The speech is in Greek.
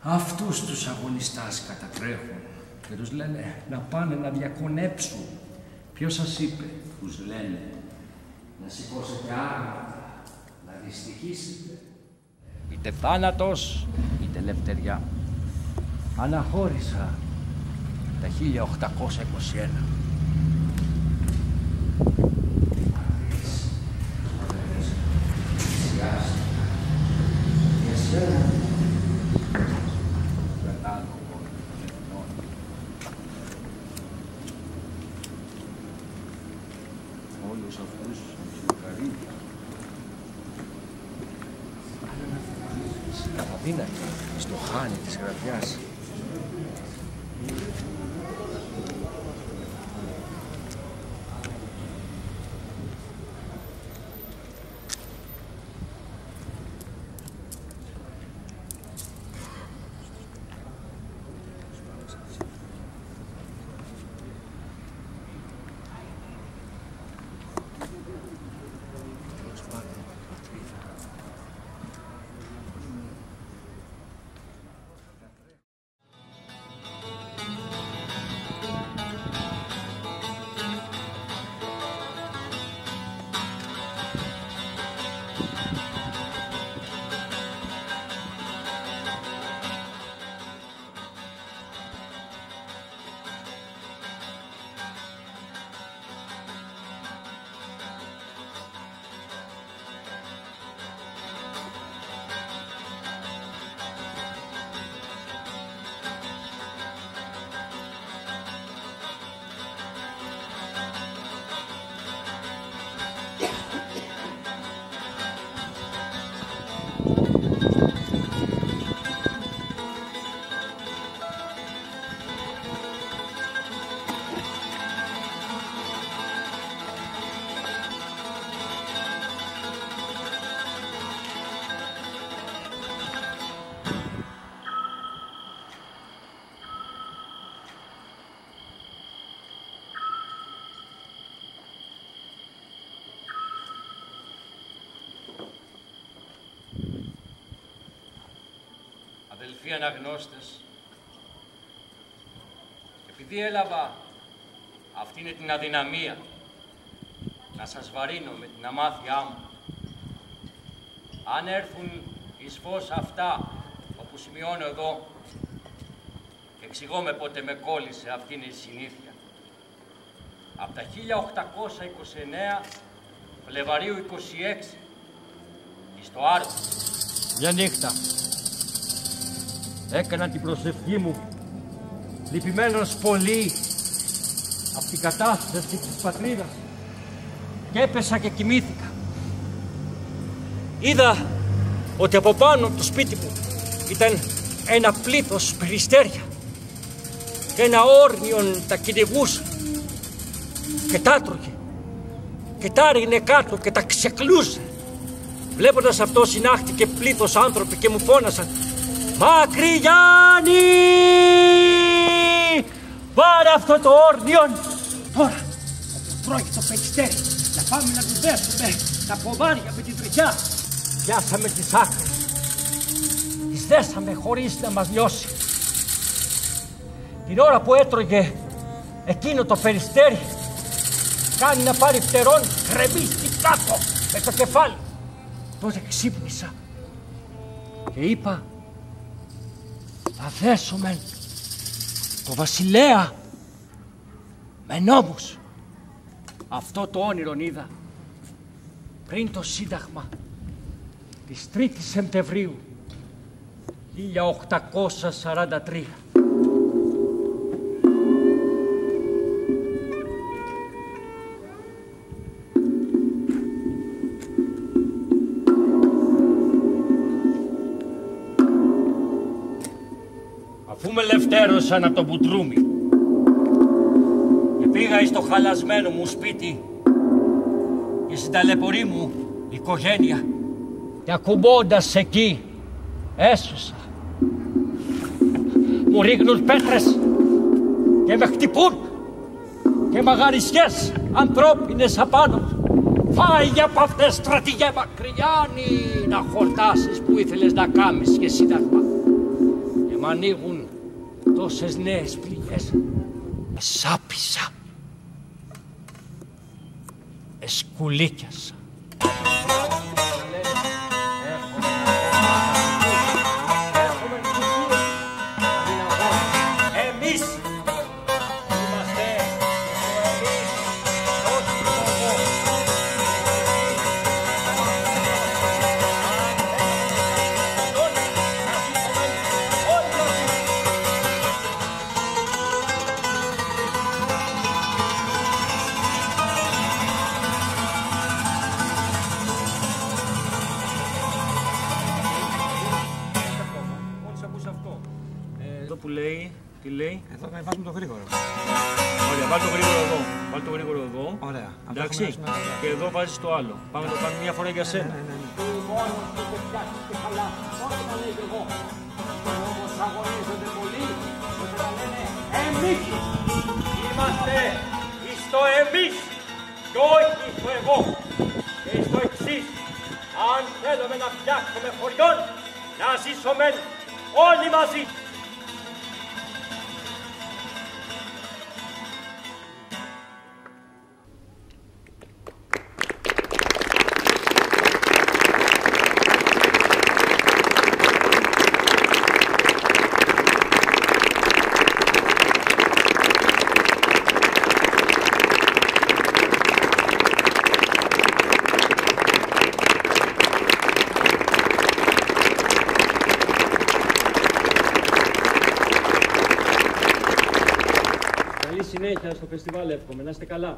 Αυτούς τους αγωνιστάς κατατρέχουν και τους λένε να πάνε να διακονέψουν. Ποιος σας είπε? Τους λένε να σηκώσετε άρματα, να δυστυχήσετε. Είτε θάνατος, είτε ελευθεριά. Αναχώρησα τα 1821. Όλους αυτούς τους χαρίδια. Αδύνατη στο χάνι της γραφιάς. Αδελφοί αναγνώστες, επειδή έλαβα αυτήν την αδυναμία να σας βαρύνω με την αμάθειά μου, αν έρθουν εις φως αυτά όπου σημειώνω εδώ, εξηγώ με πότε με κόλλησε αυτήν η συνήθεια. Από τα 1829 Φλεβαρίου 26, εις το Άρτο. Μια νύχτα έκανα την προσευχή μου, λυπημένος πολύ από την κατάσταση της πατρίδας, και έπεσα και κοιμήθηκα. Είδα ότι από πάνω το σπίτι μου ήταν ένα πλήθος περιστέρια και ένα όρνιον τα κυνηγούσε και τα έτρωγε και τα ρίχνε κάτω και τα ξεκλούσε. Βλέποντας αυτό συνάχτηκε πλήθος άνθρωποι και μου φώνασαν: «Μακρυγιάννη, πάρε αυτό το όρνιον! Τώρα θα το τρώει το περιστέρι, να πάμε να του δέσουμε τα ποδάρια με την τριχιά». Πιάσαμε τις άκρες, τις δέσαμε χωρίς να μας νιώσει. Την ώρα που έτρωγε εκείνο το περιστέρι, κάνει να πάρει φτερόν, κρεμίστη κάτω με το κεφάλι. Τότε ξύπνησα και είπα: θα δέσουμε το βασιλέα με νόμους. Αυτό το όνειρο είδα πριν το Σύνταγμα της 3ης Σεπτεμβρίου 1843. Αφού με ελευθέρωσαν από το Μπουντρούμι και πήγα εις το χαλασμένο μου σπίτι και στην ταλαιπωρή μου οικογένεια, και ακουμπώντας εκεί έσωσα. Μου ρίχνουν πέτρες και με χτυπούν και μαγαρισιές ανθρώπινες απάνω μου. Φάγε από αυτές, στρατηγέ Μακρυγιάννη, να χορτάσεις που ήθελες να κάμεις και Σύνταγμα. Και μ' ανοίγουν τόσες νέες πληγές. Εσάπισα. Εσκουλίκιασα. Που λέει, τι λέει. Εδώ βάζουμε το γρήγορο. Ωραία, βάλ το γρήγορο εδώ. Βάλ το γρήγορο εδώ. Ωραία. Εντάξει. Και εδώ βάζεις το άλλο. Πάμε να το κάνουμε μια φορά για σένα. Μόνος του το πιάσεις και καλά, ό,τι θα λέει κι εγώ. Όμως αγωνίζονται πολύ, ώστε να λένε εμείς. Είμαστε στο εμείς και όχι στο εγώ. Και στο εξής, αν θέλουμε να φτιάξουμε χωριόν, να ζήσουμε όλοι μαζί. Συνέχεια στο φεστιβάλ εύχομαι. Να είστε καλά.